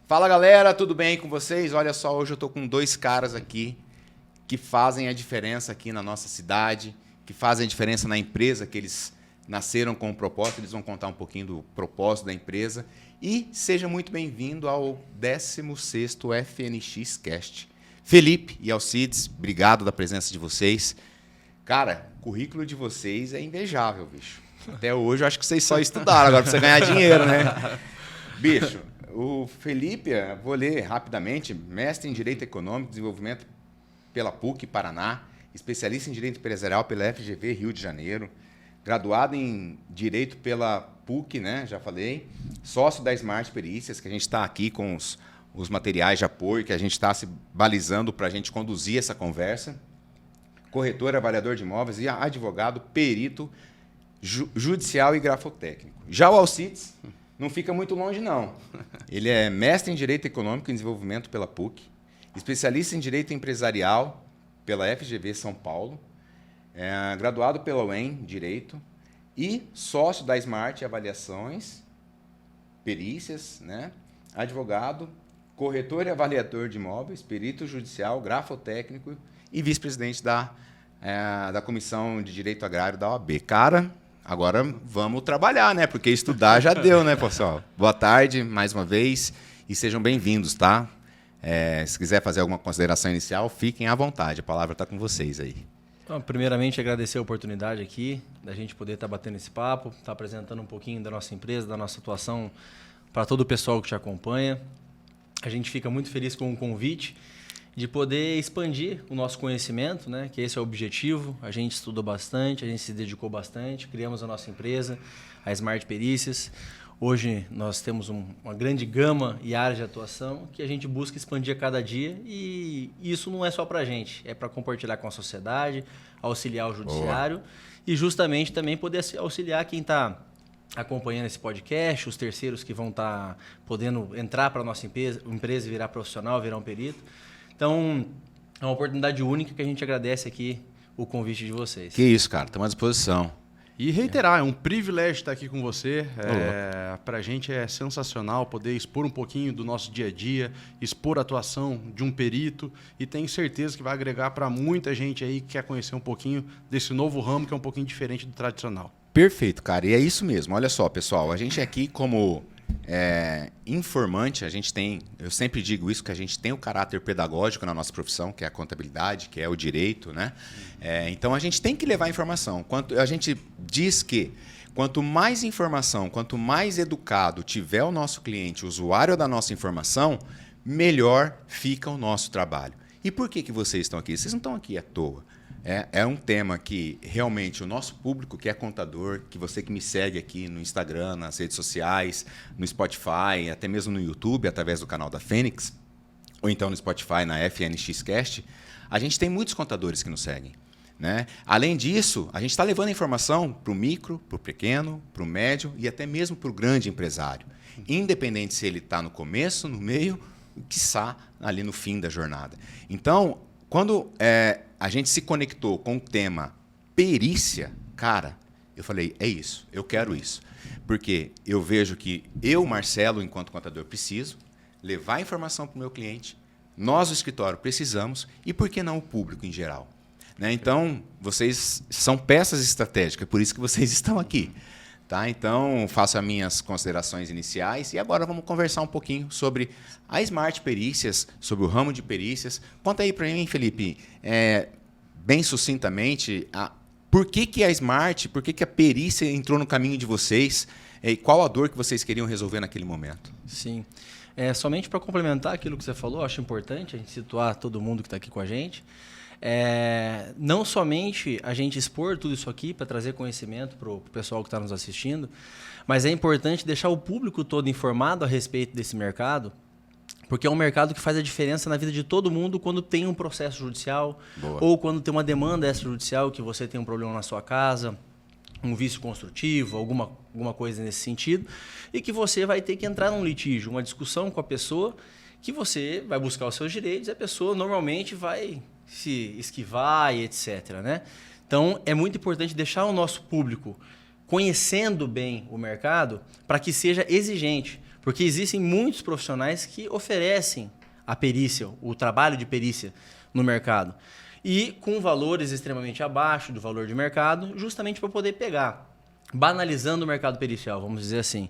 Fala galera, tudo bem com vocês? Olha só, hoje eu tô com dois caras aqui que fazem a diferença aqui na nossa cidade, que fazem a diferença na empresa, que eles nasceram com um propósito, eles vão contar um pouquinho do propósito da empresa. E seja muito bem-vindo ao 16º FNX Cast. Felipe e Alcides, obrigado da presença de vocês. Cara, o currículo de vocês é invejável, bicho. Até hoje eu acho que vocês só estudaram, agora precisa ganhar dinheiro, né? Bicho, o Felipe, vou ler rapidamente, mestre em Direito Econômico e Desenvolvimento pela PUC Paraná, especialista em Direito Empresarial pela FGV Rio de Janeiro, graduado em Direito pela PUC, né, já falei, sócio da Smart Perícias, que a gente está aqui com os materiais de apoio, que a gente está se balizando para a gente conduzir essa conversa, corretor, avaliador de imóveis e advogado, perito judicial e grafotécnico. Já o Alcides não fica muito longe, não. Ele é mestre em Direito Econômico e Desenvolvimento pela PUC, especialista em Direito Empresarial pela FGV São Paulo, graduado pela UEM Direito e sócio da Smart Avaliações, Perícias, né? Advogado, corretor e avaliador de imóveis, perito judicial, grafotécnico e vice-presidente da Comissão de Direito Agrário da OAB. Cara, agora vamos trabalhar, né? Porque estudar já deu, né, pessoal? Boa tarde, mais uma vez, e sejam bem-vindos, tá? Se quiser fazer alguma consideração inicial, fiquem à vontade. A palavra está com vocês aí. Então, primeiramente, agradecer a oportunidade aqui, da gente poder estar batendo esse papo, estar apresentando um pouquinho da nossa empresa, da nossa atuação para todo o pessoal que te acompanha. A gente fica muito feliz com o convite de poder expandir o nosso conhecimento, né? Que esse é o objetivo. A gente estudou bastante, a gente se dedicou bastante, criamos a nossa empresa, a Smart Perícias. Hoje nós temos uma grande gama e área de atuação que a gente busca expandir a cada dia, e isso não é só para a gente, é para compartilhar com a sociedade, auxiliar o judiciário. Boa. E justamente também poder auxiliar quem está acompanhando esse podcast, os terceiros que vão estar podendo entrar para a nossa empresa e virar profissional, virar um perito. Então, é uma oportunidade única que a gente agradece aqui o convite de vocês. Que isso, cara. Estamos à disposição. E reiterar, é um privilégio estar aqui com você. Para a gente é sensacional poder expor um pouquinho do nosso dia a dia, expor a atuação de um perito, e tenho certeza que vai agregar para muita gente aí que quer conhecer um pouquinho desse novo ramo que é um pouquinho diferente do tradicional. Perfeito, cara. E é isso mesmo. Olha só, pessoal, a gente aqui como informante, a gente tem, eu sempre digo isso, que a gente tem o caráter pedagógico na nossa profissão, que é a contabilidade, que é o direito, né? Então a gente tem que levar informação. A gente diz que quanto mais informação, quanto mais educado tiver o nosso cliente, o usuário da nossa informação, melhor fica o nosso trabalho. E por que vocês estão aqui? Vocês não estão aqui à toa. É um tema que realmente o nosso público, que é contador, que você que me segue aqui no Instagram, nas redes sociais, no Spotify, até mesmo no YouTube, através do canal da Fênix, ou então no Spotify, na FNX Cast, a gente tem muitos contadores que nos seguem, né? Além disso, a gente está levando informação para o micro, para o pequeno, para o médio e até mesmo para o grande empresário. Independente se ele está no começo, no meio, quiçá ali no fim da jornada. Então, quando a gente se conectou com o tema perícia, cara, eu falei, é isso, eu quero isso. Porque eu vejo que eu, Marcelo, enquanto contador, preciso levar informação para o meu cliente, nós, o escritório, precisamos, e por que não o público em geral? Né? Então, vocês são peças estratégicas, por isso que vocês estão aqui. Tá? Então, faço as minhas considerações iniciais e agora vamos conversar um pouquinho sobre a Smart Perícias, sobre o ramo de perícias. Conta aí para mim, Felipe, bem sucintamente, por que a Smart, por que a perícia entrou no caminho de vocês e qual a dor que vocês queriam resolver naquele momento? Sim. Somente para complementar aquilo que você falou, acho importante a gente situar todo mundo que está aqui com a gente. Não somente a gente expor tudo isso aqui para trazer conhecimento para o pessoal que está nos assistindo, mas é importante deixar o público todo informado a respeito desse mercado, porque é um mercado que faz a diferença na vida de todo mundo quando tem um processo judicial. Boa. Ou quando tem uma demanda extrajudicial, que você tem um problema na sua casa, um vício construtivo, alguma coisa nesse sentido, e que você vai ter que entrar num litígio, uma discussão com a pessoa, que você vai buscar os seus direitos e a pessoa normalmente vai se esquivar e etc. Né? Então, é muito importante deixar o nosso público conhecendo bem o mercado para que seja exigente. Porque existem muitos profissionais que oferecem a perícia, o trabalho de perícia no mercado. E com valores extremamente abaixo do valor de mercado, justamente para poder pegar, banalizando o mercado pericial, vamos dizer assim.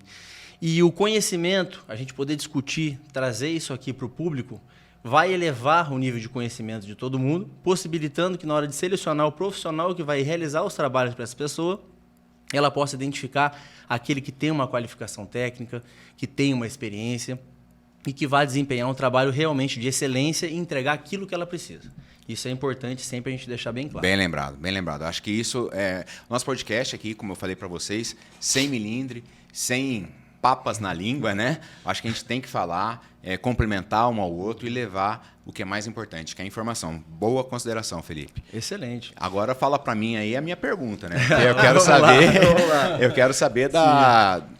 E o conhecimento, a gente poder discutir, trazer isso aqui para o público, vai elevar o nível de conhecimento de todo mundo, possibilitando que na hora de selecionar o profissional que vai realizar os trabalhos para essa pessoa, ela possa identificar aquele que tem uma qualificação técnica, que tem uma experiência e que vai desempenhar um trabalho realmente de excelência e entregar aquilo que ela precisa. Isso é importante sempre a gente deixar bem claro. Bem lembrado, bem lembrado. Acho que isso é... Nosso podcast aqui, como eu falei para vocês, sem milindre, sem papas na língua, né? Acho que a gente tem que falar, complementar um ao outro e levar o que é mais importante, que é a informação. Boa consideração, Felipe. Excelente. Agora fala para mim aí a minha pergunta, né? Eu quero saber, eu quero saber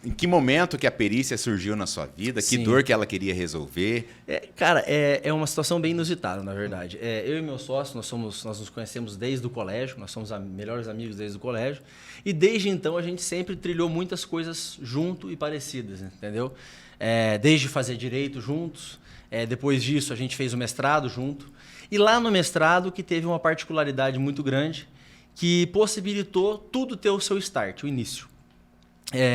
em que momento que a perícia surgiu na sua vida, que dor que ela queria resolver. Cara, é uma situação bem inusitada, na verdade. Eu e meu sócio, nós nos conhecemos desde o colégio, nós somos melhores amigos desde o colégio, e desde então a gente sempre trilhou muitas coisas junto e parecidas, entendeu? Desde fazer direito juntos, depois disso a gente fez o mestrado junto, e lá no mestrado que teve uma particularidade muito grande que possibilitou tudo ter o seu start, o início.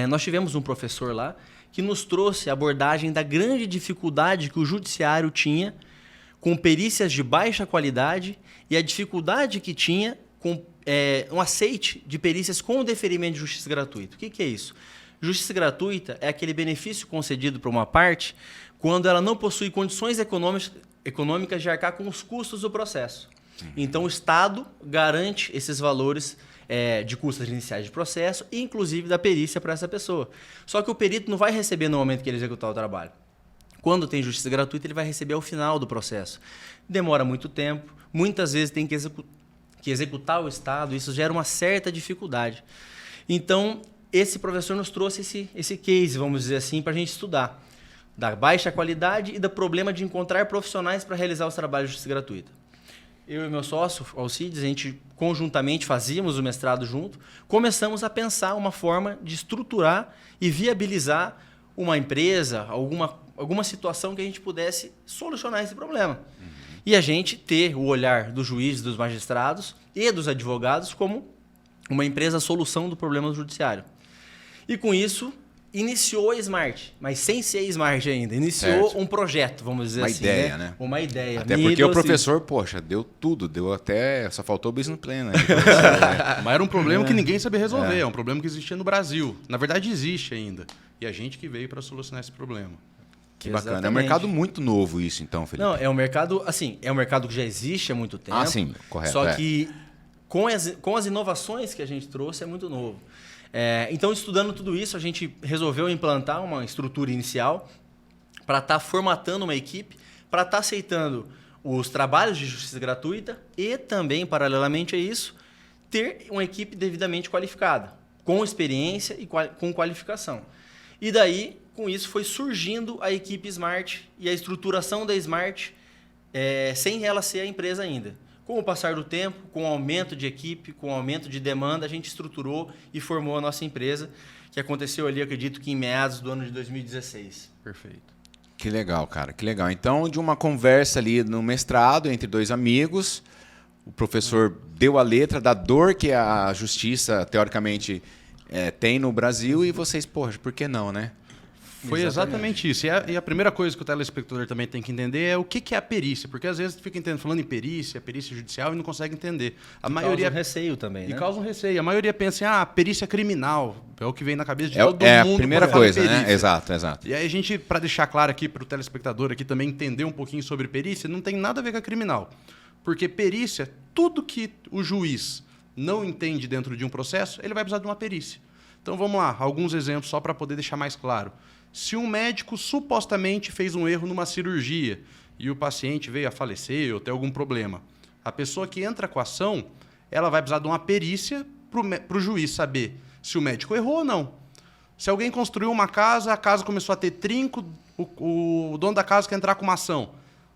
Nós tivemos um professor lá que nos trouxe a abordagem da grande dificuldade que o judiciário tinha com perícias de baixa qualidade e a dificuldade que tinha com um aceite de perícias com deferimento de justiça gratuita. O que é isso? Justiça gratuita é aquele benefício concedido para uma parte quando ela não possui condições econômicas de arcar com os custos do processo. Então, o Estado garante esses valores de custas iniciais de processo, inclusive da perícia para essa pessoa. Só que o perito não vai receber no momento que ele executar o trabalho. Quando tem justiça gratuita, ele vai receber ao final do processo. Demora muito tempo, muitas vezes tem que executar o Estado, isso gera uma certa dificuldade. Então, esse professor nos trouxe esse case, vamos dizer assim, para a gente estudar. Da baixa qualidade e do problema de encontrar profissionais para realizar os trabalhos de justiça gratuita. Eu e meu sócio, Alcides, a gente conjuntamente fazíamos o mestrado junto, começamos a pensar uma forma de estruturar e viabilizar uma empresa, alguma situação que a gente pudesse solucionar esse problema. E a gente ter o olhar dos juízes, dos magistrados e dos advogados como uma empresa solução do problema do judiciário. E com isso, iniciou a Smart, mas sem ser Smart ainda. Iniciou um projeto, vamos dizer assim. Uma ideia, né? Uma ideia. Até porque o professor, poxa, deu tudo, deu até... Só faltou o business plan, né? Mas era um problema que ninguém sabia resolver, é um problema que existia no Brasil. Na verdade, existe ainda. E a gente que veio para solucionar esse problema. Que bacana. Exatamente. É um mercado muito novo isso, então, Felipe. Não, é um mercado, assim, é um mercado que já existe há muito tempo. Ah, sim, correto. Só que com as inovações que a gente trouxe é muito novo. Então, estudando tudo isso, a gente resolveu implantar uma estrutura inicial para estar formatando uma equipe, para estar aceitando os trabalhos de justiça gratuita e também, paralelamente a isso, ter uma equipe devidamente qualificada, com experiência e com qualificação. E daí, com isso, foi surgindo a equipe Smart e a estruturação da Smart sem ela ser a empresa ainda. Com o passar do tempo, com o aumento de equipe, com o aumento de demanda, a gente estruturou e formou a nossa empresa, que aconteceu ali, acredito que em meados do ano de 2016. Perfeito. Que legal, cara, que legal. Então, de uma conversa ali no mestrado entre dois amigos, o professor deu a letra da dor que a justiça, teoricamente, tem no Brasil e vocês, poxa, por que não, né? Foi exatamente isso. E a primeira coisa que o telespectador também tem que entender é o que é a perícia. Porque às vezes fica falando em perícia judicial e não consegue entender. A maioria causa um receio também, né? E causa um receio. A maioria pensa em perícia criminal. É o que vem na cabeça de todo mundo. É a primeira coisa, né? Exato. E aí a gente, para deixar claro aqui para o telespectador aqui também entender um pouquinho sobre perícia, não tem nada a ver com a criminal. Porque perícia, tudo que o juiz não entende dentro de um processo, ele vai precisar de uma perícia. Então vamos lá, alguns exemplos só para poder deixar mais claro. Se um médico supostamente fez um erro numa cirurgia e o paciente veio a falecer ou ter algum problema, a pessoa que entra com a ação, ela vai precisar de uma perícia para o juiz saber se o médico errou ou não. Se alguém construiu uma casa, a casa começou a ter trinco, o dono da casa quer entrar com uma ação.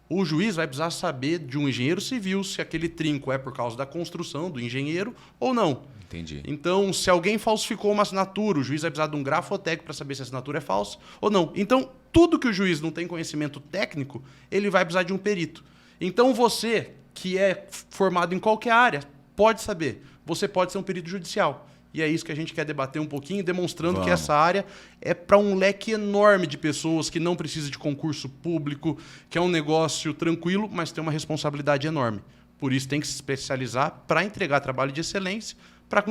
O juiz vai precisar saber de um engenheiro civil se aquele trinco é por causa da construção do engenheiro ou não. Entendi. Então, se alguém falsificou uma assinatura, o juiz vai precisar de um grafotécnico para saber se a assinatura é falsa ou não. Então, tudo que o juiz não tem conhecimento técnico, ele vai precisar de um perito. Então, você, que é formado em qualquer área, pode saber. Você pode ser um perito judicial. E é isso que a gente quer debater um pouquinho, demonstrando que essa área é para um leque enorme de pessoas que não precisa de concurso público, que é um negócio tranquilo, mas tem uma responsabilidade enorme. Por isso tem que se especializar para entregar trabalho de excelência, para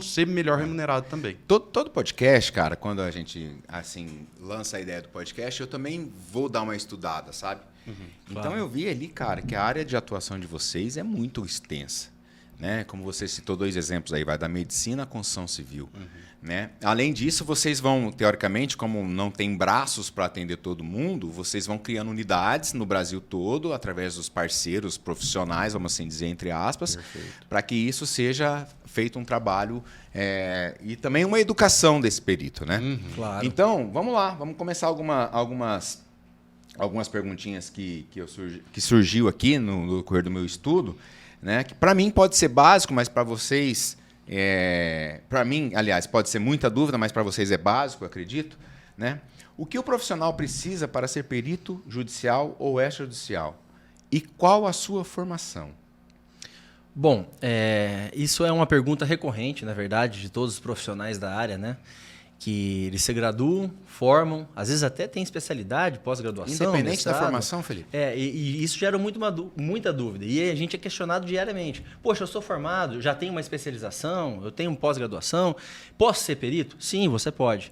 ser melhor remunerado também. Todo podcast, cara, quando a gente assim lança a ideia do podcast, eu também vou dar uma estudada, sabe? Então eu vi ali, cara, que a área de atuação de vocês é muito extensa, né? Como você citou 2 exemplos aí, vai da medicina à construção civil, né? Além disso, vocês vão, teoricamente, como não tem braços para atender todo mundo, vocês vão criando unidades no Brasil todo, através dos parceiros profissionais, vamos assim dizer, entre aspas, para que isso seja feito um trabalho e também uma educação desse perito, né? Claro. Então, vamos lá, vamos começar algumas perguntinhas que surgiu aqui no decorrer do meu estudo, né? Que para mim pode ser básico, mas para vocês, para mim, aliás, pode ser muita dúvida, mas para vocês é básico, eu acredito, né? O que o profissional precisa para ser perito judicial ou extrajudicial? E qual a sua formação? Bom, isso é uma pergunta recorrente, na verdade, de todos os profissionais da área, né? Que eles se graduam, formam, às vezes até tem especialidade, pós-graduação. Independente mestrado. da formação, Felipe? E isso gera muita dúvida. E a gente é questionado diariamente. Poxa, eu sou formado, já tenho uma especialização, eu tenho pós-graduação, posso ser perito? Sim, você pode.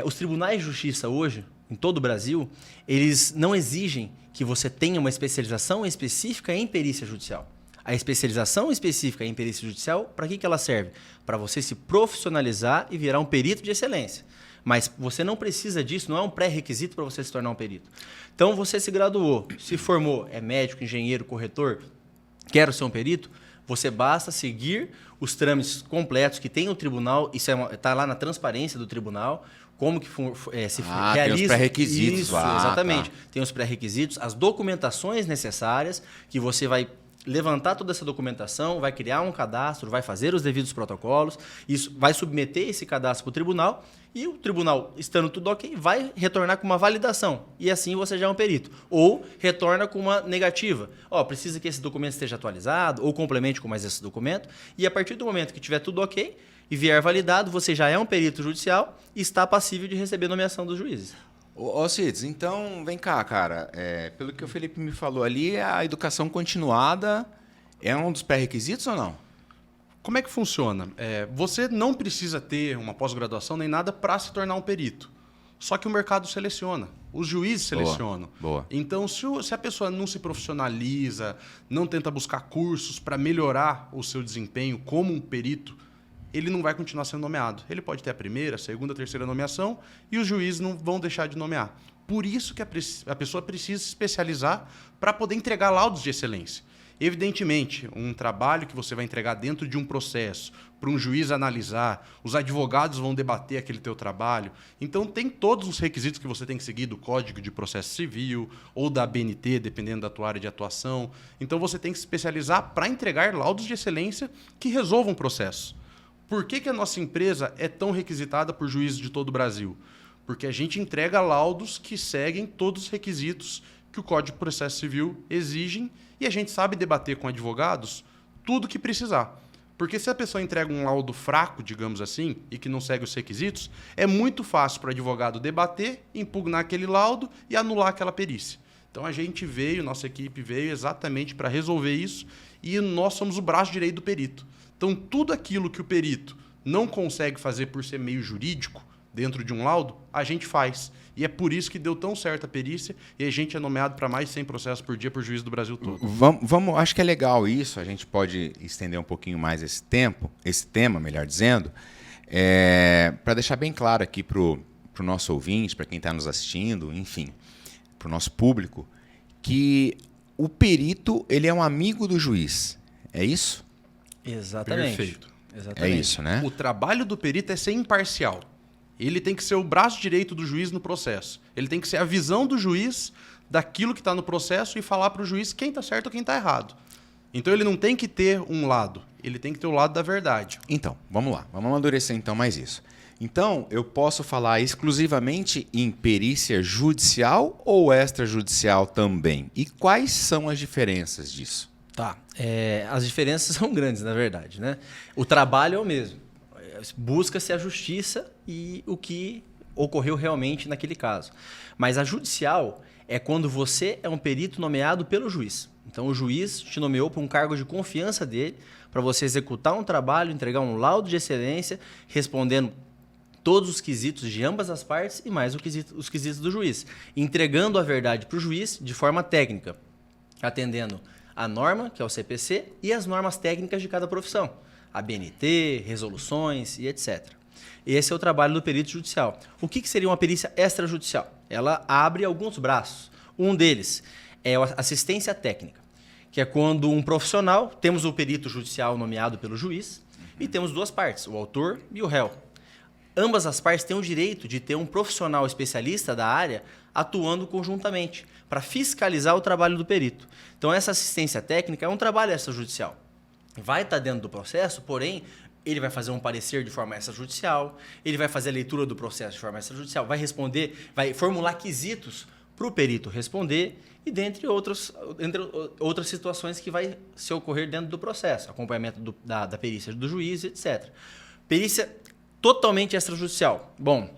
Os tribunais de justiça hoje, em todo o Brasil, eles não exigem que você tenha uma especialização específica em perícia judicial. A especialização específica em perícia judicial, para que ela serve? Para você se profissionalizar e virar um perito de excelência. Mas você não precisa disso, não é um pré-requisito para você se tornar um perito. Então, você se graduou, se formou, é médico, engenheiro, corretor, quero ser um perito, você basta seguir os trâmites completos que tem o tribunal, isso está lá na transparência do tribunal, como que se realiza. Tem os pré-requisitos. Isso, exatamente. Tá. Tem os pré-requisitos, as documentações necessárias que você vai levantar toda essa documentação, vai criar um cadastro, vai fazer os devidos protocolos, isso vai submeter esse cadastro para o tribunal e o tribunal, estando tudo ok, vai retornar com uma validação e assim você já é um perito. Ou retorna com uma negativa. Precisa que esse documento esteja atualizado ou complemente com mais esse documento e a partir do momento que tiver tudo ok e vier validado, você já é um perito judicial e está passível de receber nomeação dos juízes. Ô Cides, então vem cá, cara. Pelo que o Felipe me falou ali, a educação continuada é um dos pré-requisitos ou não? Como é que funciona? Você não precisa ter uma pós-graduação nem nada para se tornar um perito. Só que o mercado seleciona. Os juízes selecionam. Boa. Então, se a pessoa não se profissionaliza, não tenta buscar cursos para melhorar o seu desempenho como um perito, ele não vai continuar sendo nomeado. Ele pode ter a primeira, a segunda, a terceira nomeação e os juízes não vão deixar de nomear. Por isso que a pessoa precisa se especializar para poder entregar laudos de excelência. Evidentemente, um trabalho que você vai entregar dentro de um processo, para um juiz analisar, os advogados vão debater aquele teu trabalho. Então, tem todos os requisitos que você tem que seguir do Código de Processo Civil ou da ABNT, dependendo da tua área de atuação. Então, você tem que se especializar para entregar laudos de excelência que resolvam o processo. Por que a nossa empresa é tão requisitada por juízes de todo o Brasil? Porque a gente entrega laudos que seguem todos os requisitos que o Código de Processo Civil exigem e a gente sabe debater com advogados tudo que precisar. Porque se a pessoa entrega um laudo fraco, digamos assim, e que não segue os requisitos, é muito fácil para o advogado debater, impugnar aquele laudo e anular aquela perícia. Então a gente veio, nossa equipe veio exatamente para resolver isso e nós somos o braço direito do perito. Então, tudo aquilo que o perito não consegue fazer por ser meio jurídico dentro de um laudo, a gente faz. E é por isso que deu tão certo a perícia e a gente é nomeado para mais de 100 processos por dia por juiz do Brasil todo. Acho que é legal isso, a gente pode estender um pouquinho mais esse tema, melhor dizendo, para deixar bem claro aqui para o nosso ouvinte, para quem está nos assistindo, enfim, para o nosso público, que o perito ele é um amigo do juiz. É isso? Exatamente. Perfeito. Exatamente. É isso, né? O trabalho do perito é ser imparcial. Ele tem que ser o braço direito do juiz no processo. Ele tem que ser a visão do juiz daquilo que está no processo e falar para o juiz quem está certo ou quem está errado. Então ele não tem que ter um lado, ele tem que ter o lado da verdade. Então, vamos lá. Vamos amadurecer então mais isso. Então, eu posso falar exclusivamente em perícia judicial ou extrajudicial também? E quais são as diferenças disso? Tá. As diferenças são grandes, na verdade, né? O trabalho é o mesmo. Busca-se a justiça e o que ocorreu realmente naquele caso. Mas a judicial é quando você é um perito nomeado pelo juiz. Então, o juiz te nomeou para um cargo de confiança dele para você executar um trabalho, entregar um laudo de excelência, respondendo todos os quesitos de ambas as partes e mais os quesitos do juiz. Entregando a verdade para o juiz de forma técnica, atendendo a norma, que é o CPC, e as normas técnicas de cada profissão. A BNT, resoluções e etc. Esse é o trabalho do perito judicial. O que seria uma perícia extrajudicial? Ela abre alguns braços. Um deles é a assistência técnica, que é quando um profissional, temos o perito judicial nomeado pelo juiz, e temos duas partes, o autor e o réu. Ambas as partes têm o direito de ter um profissional especialista da área atuando conjuntamente para fiscalizar o trabalho do perito. Então, essa assistência técnica é um trabalho extrajudicial. Vai estar dentro do processo, porém, ele vai fazer um parecer de forma extrajudicial, ele vai fazer a leitura do processo de forma extrajudicial, vai responder, vai formular quesitos para o perito responder e entre outras situações que vai se ocorrer dentro do processo, acompanhamento da perícia do juiz, etc. Perícia totalmente extrajudicial. Bom,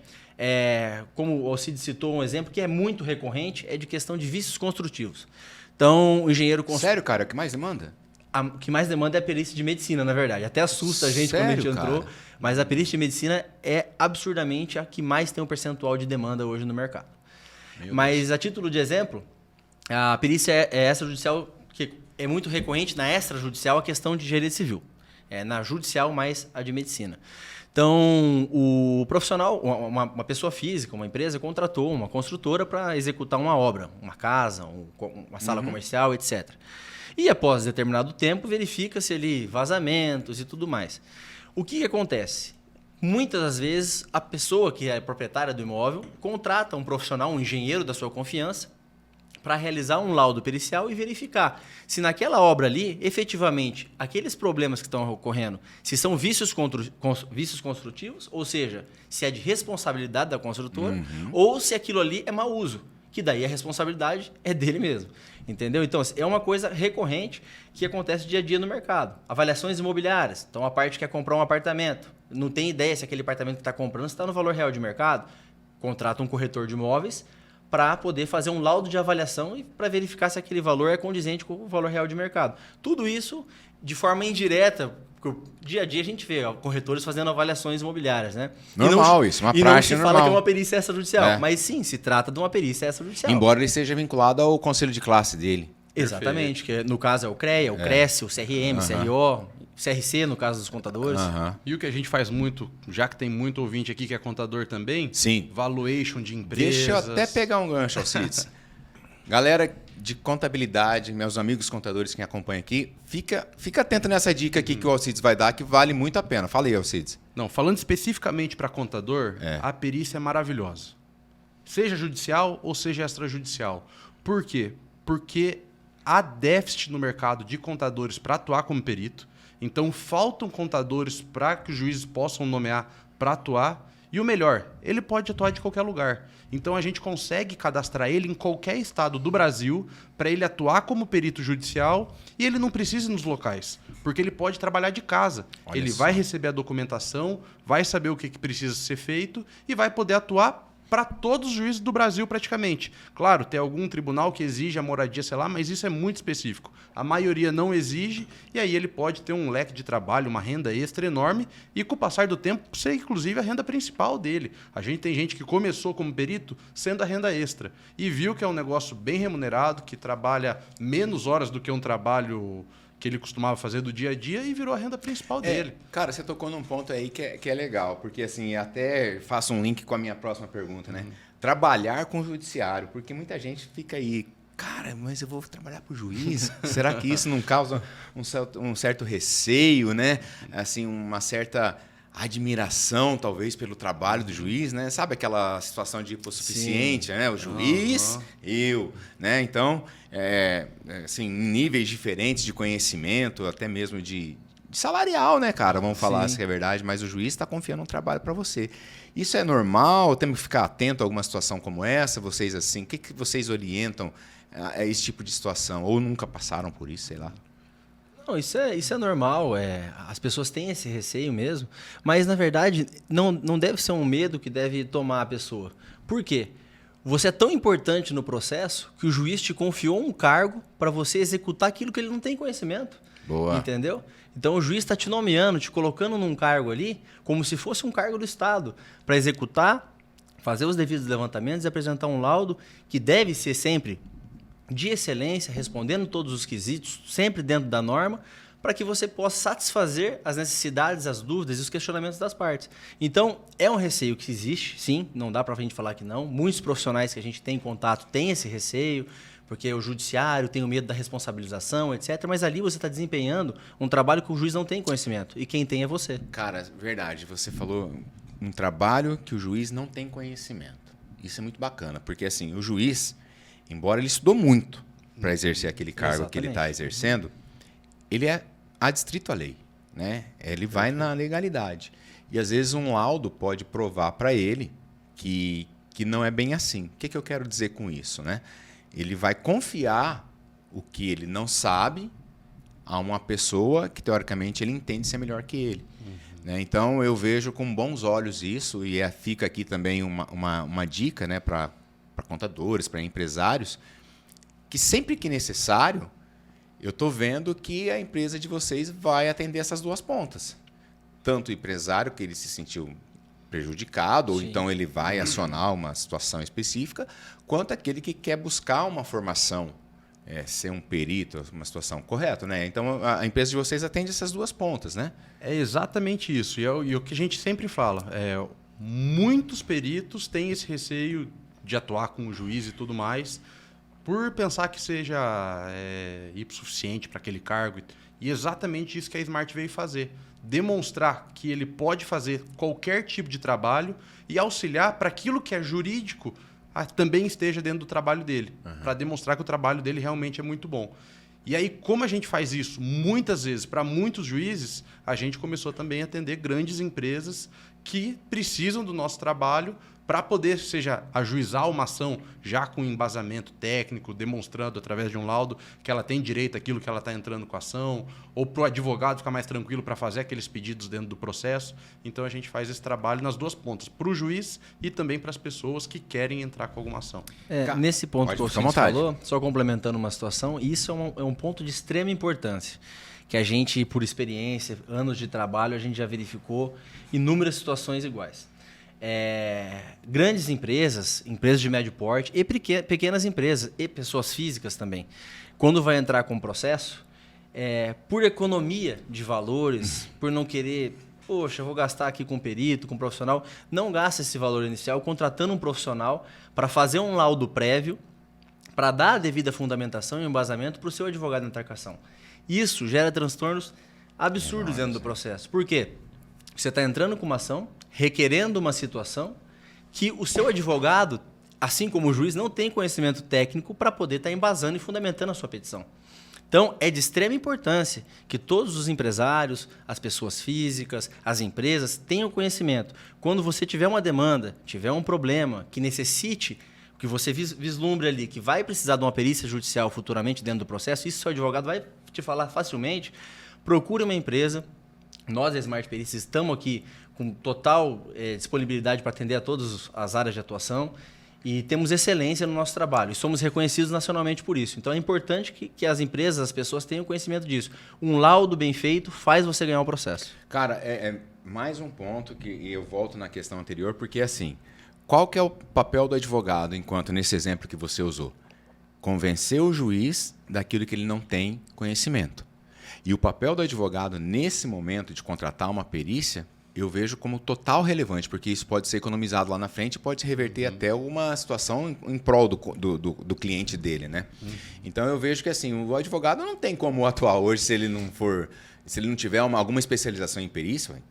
como o Alcides citou um exemplo que é muito recorrente, é de questão de vícios construtivos. Então, o engenheiro... Sério, cara? O que mais demanda? O que mais demanda é a perícia de medicina, na verdade. Até assusta a gente quando a gente entrou, cara? mas a perícia de medicina é absurdamente a que mais tem um percentual de demanda hoje no mercado. Mas, a título de exemplo, a perícia extrajudicial, que é muito recorrente na extrajudicial, a questão de engenharia civil. Na judicial, mais a de medicina. Então, o profissional, uma pessoa física, uma empresa, contratou uma construtora para executar uma obra, uma casa, uma sala comercial, etc. E após determinado tempo, verifica-se ali vazamentos e tudo mais. O que acontece? Muitas das vezes, a pessoa que é proprietária do imóvel contrata um profissional, um engenheiro da sua confiança, para realizar um laudo pericial e verificar se naquela obra ali, efetivamente, aqueles problemas que estão ocorrendo, se são vícios construtivos, ou seja, se é de responsabilidade da construtora, ou se aquilo ali é mau uso, que daí a responsabilidade é dele mesmo. Entendeu? Então, é uma coisa recorrente que acontece dia a dia no mercado. Avaliações imobiliárias. Então, a parte quer comprar um apartamento, não tem ideia se aquele apartamento que está comprando está no valor real de mercado, contrata um corretor de imóveis para poder fazer um laudo de avaliação e para verificar se aquele valor é condizente com o valor real de mercado. Tudo isso de forma indireta, porque dia a dia a gente vê corretores fazendo avaliações imobiliárias, né? Normal isso, uma praxe normal. E não se fala que é uma perícia extrajudicial, mas sim, se trata de uma perícia extrajudicial. Embora ele seja vinculado ao conselho de classe dele. Exatamente, que no caso é o CREA, o CRES, o CRM, o CRO, CRC, no caso dos contadores. E o que a gente faz muito, já que tem muito ouvinte aqui que é contador também, sim, valuation de empresas. Deixa eu até pegar um gancho, Alcides. Galera de contabilidade, meus amigos contadores que acompanham aqui, fica atento nessa dica aqui que o Alcides vai dar, que vale muito a pena. Fala aí, Alcides. Não, falando especificamente para contador, a perícia é maravilhosa. Seja judicial ou seja extrajudicial. Por quê? Porque há déficit no mercado de contadores para atuar como perito. Então, faltam contadores para que os juízes possam nomear para atuar. E o melhor, ele pode atuar de qualquer lugar. Então, a gente consegue cadastrar ele em qualquer estado do Brasil para ele atuar como perito judicial e ele não precisa ir nos locais, porque ele pode trabalhar de casa. Olha ele só. vai receber a documentação, vai saber o que precisa ser feito e vai poder atuar para todos os juízes do Brasil praticamente. Claro, tem algum tribunal que exige a moradia, sei lá, mas isso é muito específico. A maioria não exige e aí ele pode ter um leque de trabalho, uma renda extra enorme e com o passar do tempo ser inclusive a renda principal dele. A gente tem gente que começou como perito sendo a renda extra e viu que é um negócio bem remunerado, que trabalha menos horas do que um trabalho que ele costumava fazer do dia a dia e virou a renda principal dele. Cara, você tocou num ponto aí que é legal, porque assim, até faço um link com a minha próxima pergunta, né? Trabalhar com o judiciário, porque muita gente fica aí, cara, mas eu vou trabalhar para o juiz? Será que isso não causa um certo receio, né? Assim, uma certa admiração, talvez, pelo trabalho do juiz, né? Sabe aquela situação de hipossuficiente, né? O juiz, eu, né? Então, assim, níveis diferentes de conhecimento, até mesmo de salarial, né, cara? Vamos falar se é verdade, mas o juiz está confiando um trabalho para você. Isso é normal? Temos que ficar atento a alguma situação como essa? Vocês, assim, o que vocês orientam a esse tipo de situação? Ou nunca passaram por isso, sei lá? Não, isso é normal, as pessoas têm esse receio mesmo, mas na verdade não deve ser um medo que deve tomar a pessoa. Por quê? Você é tão importante no processo que o juiz te confiou um cargo para você executar aquilo que ele não tem conhecimento. Boa. Entendeu? Então o juiz está te nomeando, te colocando num cargo ali, como se fosse um cargo do Estado, para executar, fazer os devidos levantamentos e apresentar um laudo que deve ser sempre de excelência, respondendo todos os quesitos, sempre dentro da norma, para que você possa satisfazer as necessidades, as dúvidas e os questionamentos das partes. Então, é um receio que existe, sim, não dá para a gente falar que não. Muitos profissionais que a gente tem em contato têm esse receio, porque o judiciário tem o medo da responsabilização, etc. Mas ali você está desempenhando um trabalho que o juiz não tem conhecimento, e quem tem é você. Cara, verdade, você falou um trabalho que o juiz não tem conhecimento. Isso é muito bacana, porque assim, o juiz, embora ele estudou muito para exercer aquele cargo que ele está exercendo, ele é adstrito à lei, né? Ele vai na legalidade. E às vezes um laudo pode provar para ele que não é bem assim. O que eu quero dizer com isso, né? Ele vai confiar o que ele não sabe a uma pessoa que, teoricamente, ele entende ser melhor que ele. Né? Então, eu vejo com bons olhos isso, e fica aqui também uma dica, né, para contadores, para empresários, que sempre que necessário, eu estou vendo que a empresa de vocês vai atender essas duas pontas. Tanto o empresário, que ele se sentiu prejudicado, ou então ele vai acionar uma situação específica, quanto aquele que quer buscar uma formação, ser um perito, uma situação correta, né? Então, a empresa de vocês atende essas duas pontas, né? É exatamente isso. E o que a gente sempre fala, muitos peritos têm esse receio de atuar com o juiz e tudo mais, por pensar que seja hipossuficiente para aquele cargo. E exatamente isso que a Smart veio fazer. Demonstrar que ele pode fazer qualquer tipo de trabalho e auxiliar para aquilo que é jurídico também esteja dentro do trabalho dele, para demonstrar que o trabalho dele realmente é muito bom. E aí, como a gente faz isso muitas vezes para muitos juízes, a gente começou também a atender grandes empresas que precisam do nosso trabalho para poder, seja ajuizar uma ação já com embasamento técnico, demonstrando através de um laudo que ela tem direito àquilo que ela está entrando com a ação, ou para o advogado ficar mais tranquilo para fazer aqueles pedidos dentro do processo. Então, a gente faz esse trabalho nas duas pontas, para o juiz e também para as pessoas que querem entrar com alguma ação. Nesse ponto que você falou, só complementando uma situação, isso é um ponto de extrema importância, que a gente, por experiência, anos de trabalho, a gente já verificou inúmeras situações iguais. Grandes empresas, empresas de médio porte e pequenas empresas e pessoas físicas também, quando vai entrar com o processo, por economia de valores, por não querer, poxa, eu vou gastar aqui com um perito, com um profissional, não gasta esse valor inicial contratando um profissional para fazer um laudo prévio, para dar a devida fundamentação e embasamento para o seu advogado entrar com a ação. Isso gera transtornos absurdos dentro do processo. Por quê? Você está entrando com uma ação, requerendo uma situação que o seu advogado, assim como o juiz, não tem conhecimento técnico para poder estar embasando e fundamentando a sua petição. Então, é de extrema importância que todos os empresários, as pessoas físicas, as empresas tenham conhecimento. Quando você tiver uma demanda, tiver um problema que necessite, que você vislumbre ali, que vai precisar de uma perícia judicial futuramente dentro do processo, isso seu advogado vai te falar facilmente, procure uma empresa. Nós, a Smart Perícias, estamos aqui com total disponibilidade para atender a todas as áreas de atuação e temos excelência no nosso trabalho e somos reconhecidos nacionalmente por isso. Então, é importante que as empresas, as pessoas tenham conhecimento disso. Um laudo bem feito faz você ganhar o processo. Cara, mais um ponto que eu volto na questão anterior, porque assim, qual que é o papel do advogado, enquanto nesse exemplo que você usou? Convencer o juiz daquilo que ele não tem conhecimento. E o papel do advogado, nesse momento de contratar uma perícia, eu vejo como total relevante, porque isso pode ser economizado lá na frente e pode reverter até uma situação em prol do cliente dele, né? Então, eu vejo que assim, o advogado não tem como atuar hoje se ele não tiver alguma especialização em perícia.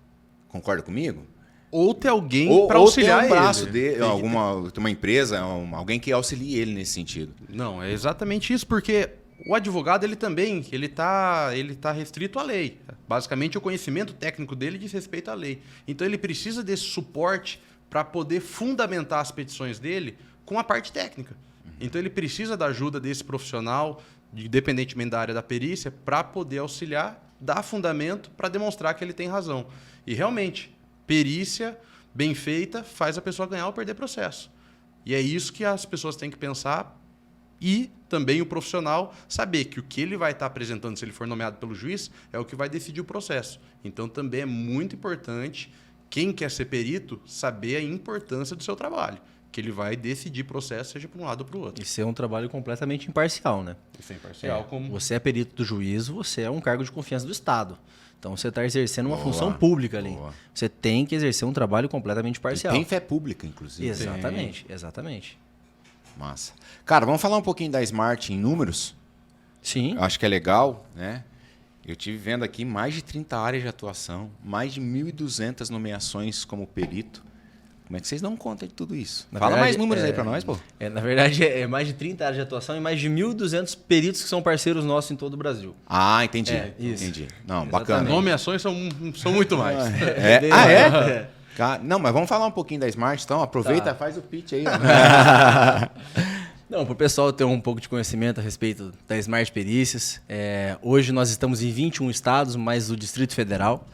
Concorda comigo? Ou ter alguém para Ou auxiliar ter um braço ele. dele, uma empresa, alguém que auxilie ele nesse sentido. Não, é exatamente isso, porque o advogado ele também ele tá restrito à lei. Basicamente, o conhecimento técnico dele diz respeito à lei. Então, ele precisa desse suporte para poder fundamentar as petições dele com a parte técnica. Então, ele precisa da ajuda desse profissional, independentemente da área da perícia, para poder auxiliar, dar fundamento para demonstrar que ele tem razão. E, realmente, perícia bem feita faz a pessoa ganhar ou perder processo. E é isso que as pessoas têm que pensar e também o profissional saber que o que ele vai estar apresentando, se ele for nomeado pelo juiz, é o que vai decidir o processo. Então, também é muito importante, quem quer ser perito, saber a importância do seu trabalho, que ele vai decidir processo, seja para um lado ou para o outro. E ser um trabalho completamente imparcial, né? Isso é imparcial. Como... Você é perito do juízo, você é um cargo de confiança do Estado. Então, você está exercendo uma Boa, função pública ali. boa. Você tem que exercer um trabalho completamente parcial. Tem fé pública, inclusive. Exatamente, exatamente. Massa. Cara, vamos falar um pouquinho da Smart em números? Sim. Eu acho que é legal, né? Eu tive vendo aqui mais de 30 áreas de atuação, mais de 1.200 nomeações como perito. Como é que vocês dão conta de tudo isso? Na Fala verdade, mais números aí pra nós, pô. Na verdade, é mais de 30 áreas de atuação e mais de 1.200 peritos que são parceiros nossos em todo o Brasil. Ah, entendi. Isso. Entendi. Não, Exatamente. bacana. Nomeações são muito mais. É? Não, mas vamos falar um pouquinho da Smart, então. Aproveita, faz o pitch aí. Ó. Não, para o pessoal ter um pouco de conhecimento a respeito da Smart Perícias, hoje nós estamos em 21 estados, mais o Distrito Federal.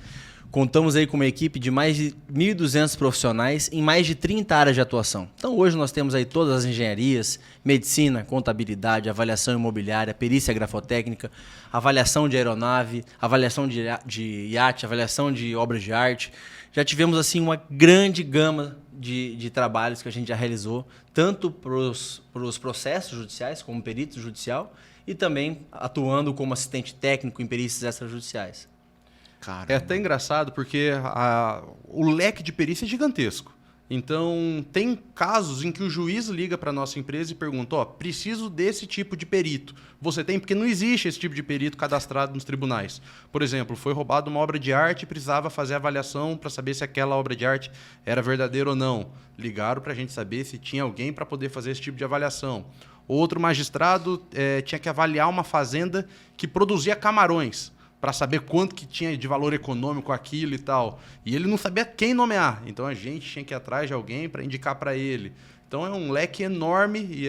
Contamos aí com uma equipe de mais de 1.200 profissionais em mais de 30 áreas de atuação. Então, hoje nós temos aí todas as engenharias, medicina, contabilidade, avaliação imobiliária, perícia grafotécnica, avaliação de aeronave, avaliação de iate, avaliação de obras de arte. Já tivemos assim uma grande gama de trabalhos que a gente já realizou, tanto para os processos judiciais, como perito judicial, e também atuando como assistente técnico em perícias extrajudiciais. Cara, É até engraçado porque o leque de perícia é gigantesco. Então, tem casos em que o juiz liga para a nossa empresa e pergunta, preciso desse tipo de perito. Você tem? Porque não existe esse tipo de perito cadastrado nos tribunais. Por exemplo, foi roubada uma obra de arte e precisava fazer a avaliação para saber se aquela obra de arte era verdadeira ou não. Ligaram para a gente saber se tinha alguém para poder fazer esse tipo de avaliação. Outro magistrado tinha que avaliar uma fazenda que produzia camarões, para saber quanto que tinha de valor econômico aquilo e tal. E ele não sabia quem nomear. Então, a gente tinha que ir atrás de alguém para indicar para ele. Então, é um leque enorme e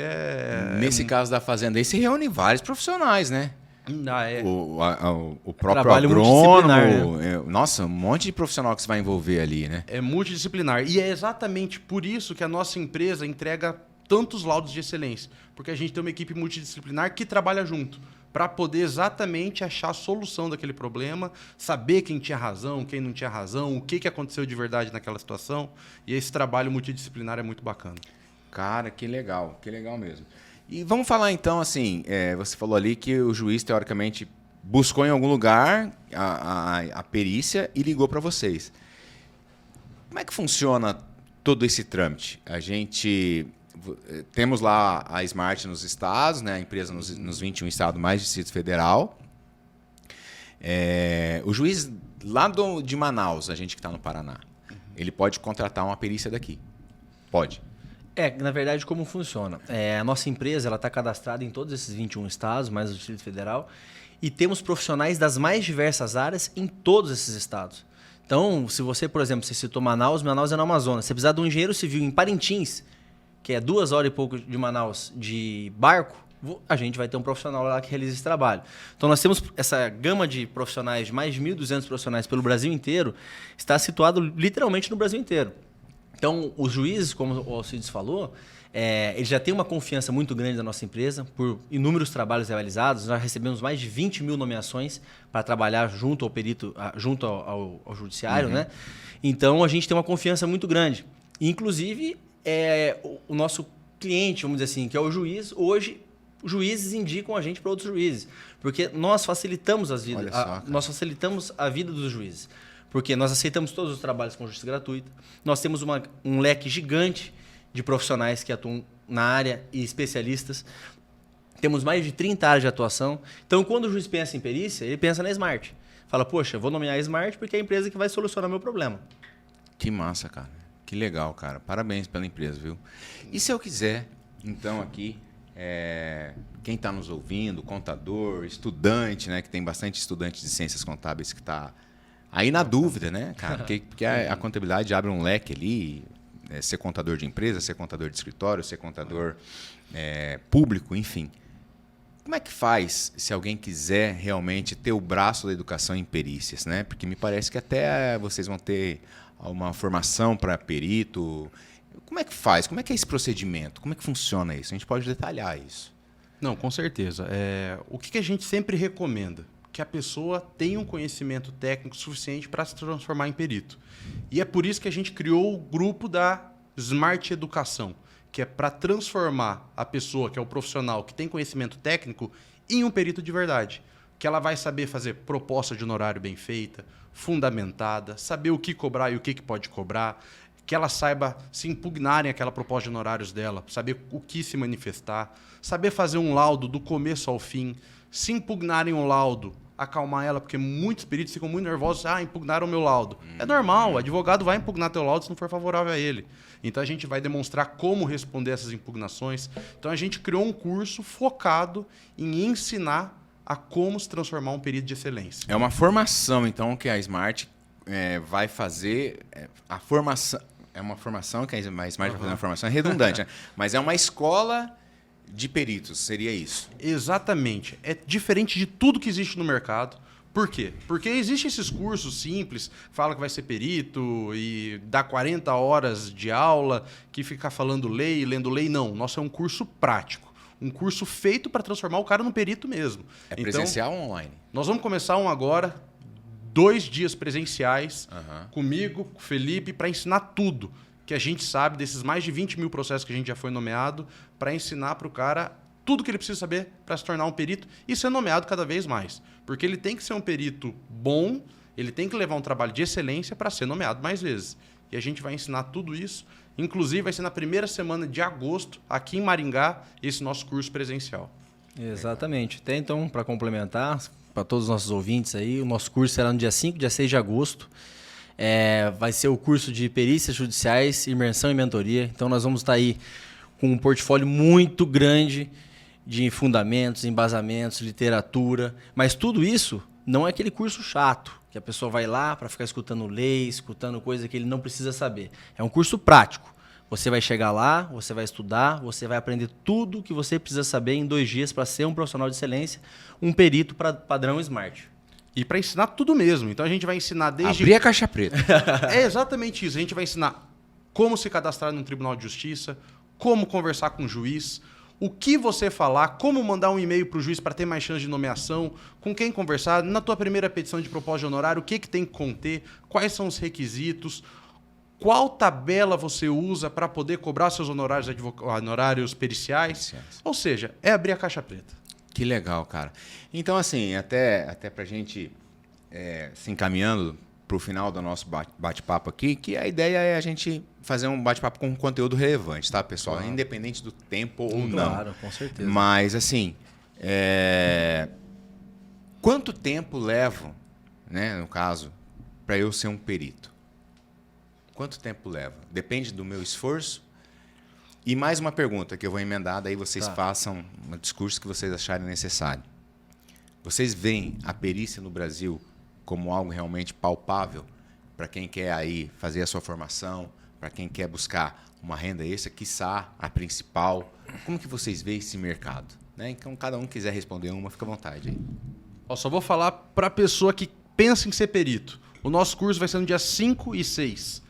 nesse caso da fazenda aí, se reúne vários profissionais, né? O próprio Trabalho agrônomo, multidisciplinar, nossa, um monte de profissional que você vai envolver ali, né? É multidisciplinar. E é exatamente por isso que a nossa empresa entrega tantos laudos de excelência. Porque a gente tem uma equipe multidisciplinar que trabalha junto, para poder exatamente achar a solução daquele problema, saber quem tinha razão, quem não tinha razão, o que aconteceu de verdade naquela situação. E esse trabalho multidisciplinar é muito bacana. Cara, que legal mesmo. E vamos falar então, assim, você falou ali que o juiz, teoricamente, buscou em algum lugar a perícia e ligou para vocês. Como é que funciona todo esse trâmite? A gente... Temos lá a Smart nos estados, né? A empresa nos 21 estados, mais Distrito Federal. O juiz lá de Manaus, a gente que está no Paraná, ele pode contratar uma perícia daqui? Pode. Na verdade, como funciona? A nossa empresa está cadastrada em todos esses 21 estados, mais o Distrito Federal, e temos profissionais das mais diversas áreas em todos esses estados. Então, se você, por exemplo, você citou Manaus é no Amazonas. Se você precisar de um engenheiro civil em Parintins, que é 2 horas e pouco de Manaus de barco, a gente vai ter um profissional lá que realiza esse trabalho. Então, nós temos essa gama de profissionais, de mais de 1.200 profissionais pelo Brasil inteiro, está situado literalmente no Brasil inteiro. Então, os juízes, como o Alcides falou, eles já têm uma confiança muito grande da nossa empresa por inúmeros trabalhos realizados. Nós recebemos mais de 20 mil nomeações para trabalhar junto ao perito, junto ao judiciário, né? Então, a gente tem uma confiança muito grande. Inclusive, o nosso cliente, vamos dizer assim, que é o juiz, hoje juízes indicam a gente para outros juízes, porque nós facilitamos nós facilitamos a vida dos juízes, porque nós aceitamos todos os trabalhos com justiça gratuita, nós temos um leque gigante de profissionais que atuam na área e especialistas, temos mais de 30 áreas de atuação. Então, quando o juiz pensa em perícia, ele pensa na Smart. fala, poxa, eu vou nomear a Smart porque é a empresa que vai solucionar meu problema. Que massa, cara. Que legal, cara. Parabéns pela empresa, viu? E se eu quiser, então, aqui, quem está nos ouvindo, contador, estudante, né? Que tem bastante estudante de ciências contábeis que está aí na dúvida, né, cara? Porque a contabilidade abre um leque ali, ser contador de empresa, ser contador de escritório, ser contador público, enfim. Como é que faz se alguém quiser realmente ter o braço da educação em perícias, né? Porque me parece que até vocês vão ter uma formação para perito. Como é que faz? Como é que é esse procedimento? Como é que funciona isso? A gente pode detalhar isso. Não, com certeza. O que a gente sempre recomenda? Que a pessoa tenha um conhecimento técnico suficiente para se transformar em perito. E é por isso que a gente criou o grupo da Smart Educação, que é para transformar a pessoa, que é o profissional que tem conhecimento técnico, em um perito de verdade. Que ela vai saber fazer proposta de honorário bem feita, fundamentada, saber o que cobrar e o que pode cobrar, que ela saiba se impugnarem aquela proposta de honorários dela, saber o que se manifestar, saber fazer um laudo do começo ao fim, se impugnarem um laudo, acalmar ela, porque muitos peritos ficam muito nervosos, impugnaram o meu laudo. É normal, o advogado vai impugnar teu laudo se não for favorável a ele. Então a gente vai demonstrar como responder essas impugnações. Então a gente criou um curso focado em ensinar a como se transformar um perito de excelência. É uma formação, então, que a Smart vai fazer. A formação. É uma formação que a Smart vai fazer uma formação redundante, né? Mas é uma escola de peritos, seria isso? Exatamente. É diferente de tudo que existe no mercado. Por quê? Porque existem esses cursos simples, fala que vai ser perito e dá 40 horas de aula, que fica falando lei, lendo lei. Não, nosso é um curso prático. Um curso feito para transformar o cara no perito mesmo. É presencial ou online? Nós vamos começar um agora, 2 dias presenciais, comigo, com o Felipe, para ensinar tudo que a gente sabe desses mais de 20 mil processos que a gente já foi nomeado, para ensinar para o cara tudo que ele precisa saber para se tornar um perito e ser nomeado cada vez mais. Porque ele tem que ser um perito bom, ele tem que levar um trabalho de excelência para ser nomeado mais vezes. E a gente vai ensinar tudo isso. Inclusive, vai ser na primeira semana de agosto, aqui em Maringá, esse nosso curso presencial. Exatamente. Até então, para complementar, para todos os nossos ouvintes aí, o nosso curso será no dia 5, dia 6 de agosto. Vai ser o curso de perícias judiciais, imersão e mentoria. Então, nós vamos estar aí com um portfólio muito grande de fundamentos, embasamentos, literatura. Mas tudo isso não é aquele curso chato, que a pessoa vai lá para ficar escutando lei, escutando coisa que ele não precisa saber. É um curso prático. Você vai chegar lá, você vai estudar, você vai aprender tudo que você precisa saber em 2 dias para ser um profissional de excelência, um perito padrão Smart. E para ensinar tudo mesmo. Então a gente vai ensinar desde... Abrir a caixa preta. É exatamente isso. A gente vai ensinar como se cadastrar num tribunal de justiça, como conversar com o juiz, o que você falar, como mandar um e-mail para o juiz para ter mais chance de nomeação, com quem conversar, na tua primeira petição de proposta de honorário, o que tem que conter, quais são os requisitos, qual tabela você usa para poder cobrar seus honorários periciais. Ou seja, é abrir a caixa preta. Que legal, cara. Então, assim, até para a gente se encaminhando para o final do nosso bate-papo aqui, que a ideia é a gente fazer um bate-papo com conteúdo relevante, tá, pessoal? Claro. Independente do tempo ou não. Claro, com certeza. Mas, assim, quanto tempo levo, né, no caso, para eu ser um perito? Quanto tempo leva? Depende do meu esforço. E mais uma pergunta que eu vou emendar, daí vocês façam um discurso que vocês acharem necessário. Vocês veem a perícia no Brasil como algo realmente palpável para quem quer aí fazer a sua formação, para quem quer buscar uma renda extra, quiçá a principal? Como que vocês veem esse mercado? Né? Então, cada um quiser responder uma, fica à vontade aí. Só vou falar para a pessoa que pensa em ser perito. O nosso curso vai ser no dia 5 e 6,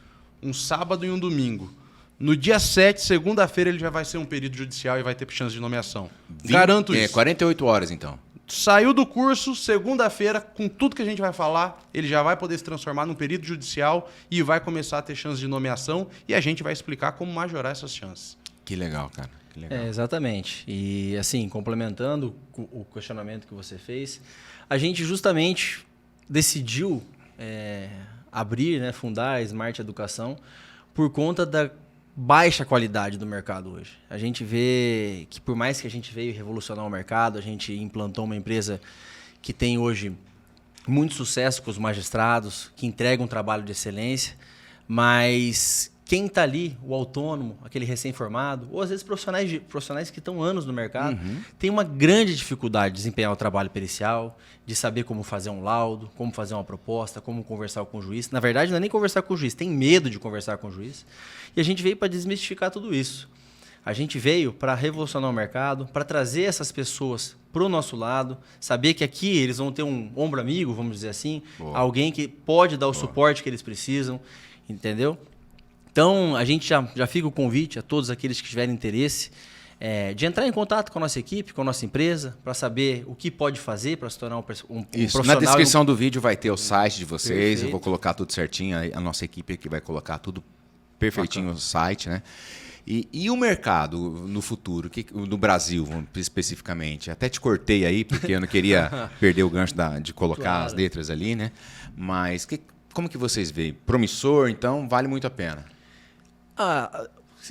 um sábado e um domingo. No dia 7, segunda-feira, ele já vai ser um perito judicial e vai ter chance de nomeação. Garanto isso. 48 horas, então. Saiu do curso, segunda-feira, com tudo que a gente vai falar, ele já vai poder se transformar num perito judicial e vai começar a ter chance de nomeação e a gente vai explicar como majorar essas chances. Que legal, cara. Que legal. Exatamente. E, assim, complementando o questionamento que você fez, a gente justamente decidiu abrir, né, fundar a Smart Educação por conta da baixa qualidade do mercado hoje. A gente vê que, por mais que a gente veio revolucionar o mercado, a gente implantou uma empresa que tem hoje muito sucesso com os magistrados, que entregam um trabalho de excelência, mas quem está ali, o autônomo, aquele recém-formado, ou às vezes profissionais que estão anos no mercado, tem uma grande dificuldade de desempenhar o trabalho pericial, de saber como fazer um laudo, como fazer uma proposta, como conversar com o juiz. Na verdade, não é nem conversar com o juiz, tem medo de conversar com o juiz. E a gente veio para desmistificar tudo isso. A gente veio para revolucionar o mercado, para trazer essas pessoas para o nosso lado, saber que aqui eles vão ter um ombro amigo, vamos dizer assim, alguém que pode dar o suporte que eles precisam, entendeu? Então, a gente já fica o convite a todos aqueles que tiverem interesse de entrar em contato com a nossa equipe, com a nossa empresa, para saber o que pode fazer para se tornar um profissional. Na descrição do vídeo vai ter o site de vocês, Perfeito. eu vou colocar tudo certinho, a nossa equipe aqui vai colocar tudo perfeitinho no site, né? E o mercado no futuro, no Brasil especificamente? Até te cortei aí, porque eu não queria perder o gancho de colocar as letras ali, né? Mas como que vocês veem? Promissor, então, vale muito a pena?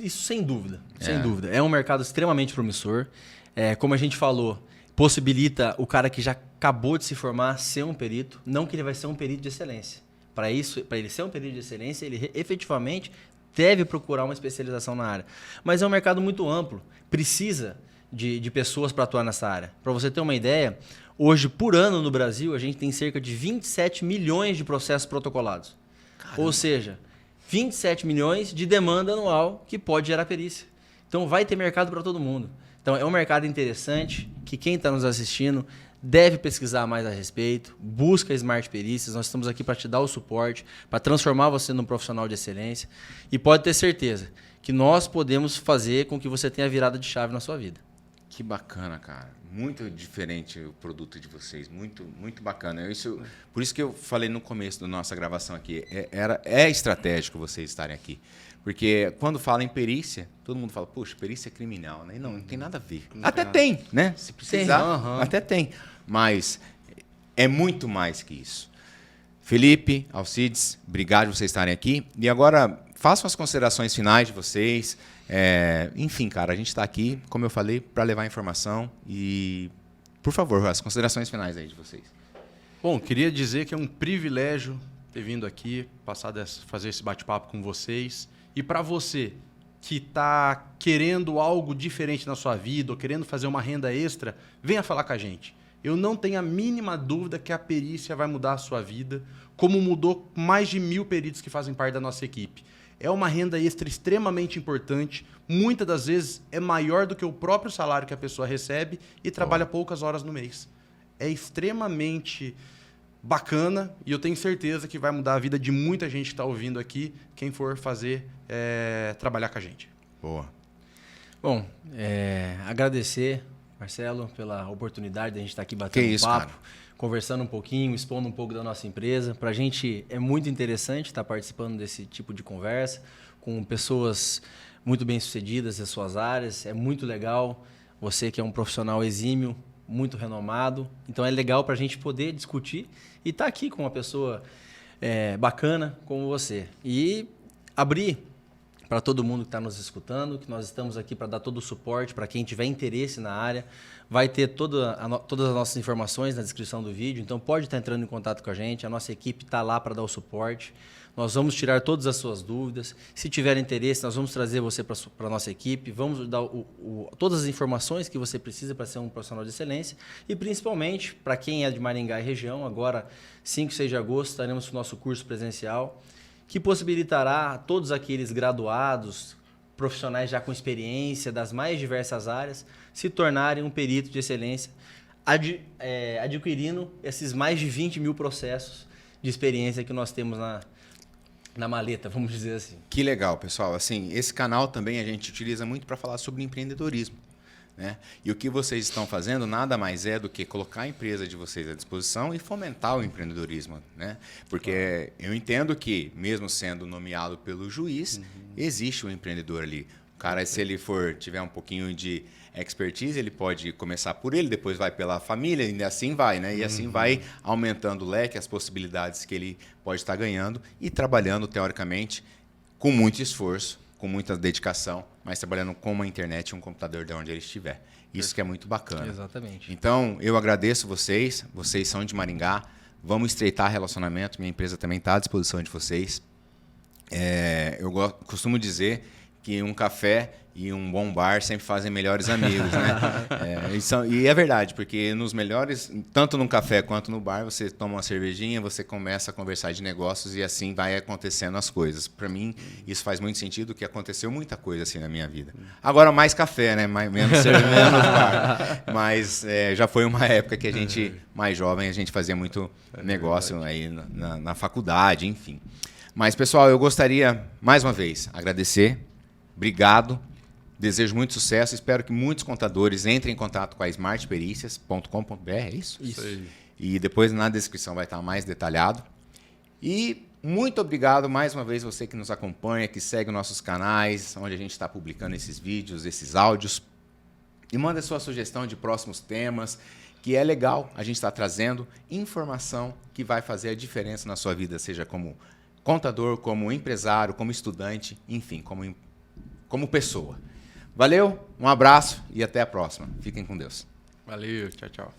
Isso sem dúvida, sem dúvida. É um mercado extremamente promissor. Como a gente falou, possibilita o cara que já acabou de se formar ser um perito, não que ele vai ser um perito de excelência. Para ele ser um perito de excelência, ele efetivamente deve procurar uma especialização na área. Mas é um mercado muito amplo, precisa de pessoas para atuar nessa área. Para você ter uma ideia, hoje, por ano no Brasil, a gente tem cerca de 27 milhões de processos protocolados. Caramba. Ou seja, 27 milhões de demanda anual que pode gerar perícia. Então, vai ter mercado para todo mundo. Então, é um mercado interessante que quem está nos assistindo deve pesquisar mais a respeito, busca Smart Perícias, nós estamos aqui para te dar o suporte, para transformar você num profissional de excelência e pode ter certeza que nós podemos fazer com que você tenha virada de chave na sua vida. Que bacana, cara. Muito diferente o produto de vocês, muito, muito bacana. Por isso que eu falei no começo da nossa gravação aqui, é estratégico vocês estarem aqui. Porque quando fala em perícia, todo mundo fala, poxa, perícia é criminal, né? Não tem nada a ver. Até tem, né? Se precisar, até tem. Mas é muito mais que isso. Felipe, Alcides, obrigado por vocês estarem aqui. E agora, façam as considerações finais de vocês. Enfim, cara, a gente está aqui, como eu falei, para levar informação. E, por favor, as considerações finais aí de vocês. Bom, queria dizer que é um privilégio ter vindo aqui, fazer esse bate-papo com vocês. E para você que está querendo algo diferente na sua vida ou querendo fazer uma renda extra, venha falar com a gente. Eu não tenho a mínima dúvida que a perícia vai mudar a sua vida, como mudou mais de 1.000 peritos que fazem parte da nossa equipe. É uma renda extra extremamente importante, muitas das vezes é maior do que o próprio salário que a pessoa recebe e trabalha poucas horas no mês. É extremamente bacana e eu tenho certeza que vai mudar a vida de muita gente que está ouvindo aqui, quem for trabalhar com a gente. Boa. Bom, agradecer, Marcelo, pela oportunidade de a gente estar aqui batendo um papo, cara, conversando um pouquinho, expondo um pouco da nossa empresa. Para a gente é muito interessante estar participando desse tipo de conversa com pessoas muito bem-sucedidas nas suas áreas. É muito legal. Você que é um profissional exímio, muito renomado. Então é legal para a gente poder discutir e estar aqui com uma pessoa bacana como você. E abrir para todo mundo que está nos escutando, que nós estamos aqui para dar todo o suporte para quem tiver interesse na área. Vai ter todas as nossas informações na descrição do vídeo, então pode estar entrando em contato com a gente. A nossa equipe está lá para dar o suporte. Nós vamos tirar todas as suas dúvidas. Se tiver interesse, nós vamos trazer você para a nossa equipe. Vamos dar todas as informações que você precisa para ser um profissional de excelência. E, principalmente, para quem é de Maringá e região, agora, 5 e 6 de agosto, estaremos com o nosso curso presencial, que possibilitará a todos aqueles graduados, profissionais já com experiência das mais diversas áreas, se tornarem um perito de excelência, adquirindo esses mais de 20 mil processos de experiência que nós temos na maleta, vamos dizer assim. Que legal, pessoal. Assim, esse canal também a gente utiliza muito para falar sobre empreendedorismo, né? E o que vocês estão fazendo nada mais é do que colocar a empresa de vocês à disposição e fomentar o empreendedorismo, né? Porque eu entendo que, mesmo sendo nomeado pelo juiz, existe um empreendedor ali. O cara, se ele tiver um pouquinho de expertise, ele pode começar por ele, depois vai pela família, e assim vai, né? E assim vai aumentando o leque, as possibilidades que ele pode estar ganhando e trabalhando, teoricamente, com muito esforço, com muita dedicação, mas trabalhando com uma internet e um computador de onde ele estiver. Isso que é muito bacana. Exatamente. Então, eu agradeço vocês são de Maringá, Vamos estreitar relacionamento. Minha empresa também está à disposição de vocês. Eu costumo dizer que um café e um bom bar sempre fazem melhores amigos, né? E é verdade, porque nos melhores, tanto no café quanto no bar, você toma uma cervejinha, você começa a conversar de negócios e assim vai acontecendo as coisas. Para mim, isso faz muito sentido, que aconteceu muita coisa assim na minha vida. Agora mais café, né? Menos cerveja, menos bar. Mas já foi uma época que a gente, mais jovem, a gente fazia muito negócio aí na faculdade, enfim. Mas, pessoal, eu gostaria, mais uma vez, agradecer. Obrigado. Desejo muito sucesso. Espero que muitos contadores entrem em contato com a smartpericias.com.br, é isso? Isso aí. E depois na descrição vai estar mais detalhado. E muito obrigado mais uma vez você que nos acompanha, que segue nossos canais, onde a gente está publicando esses vídeos, esses áudios. E manda sua sugestão de próximos temas, que é legal a gente estar trazendo informação que vai fazer a diferença na sua vida, seja como contador, como empresário, como estudante, enfim, como pessoa. Valeu, um abraço e até a próxima. Fiquem com Deus. Valeu, tchau, tchau.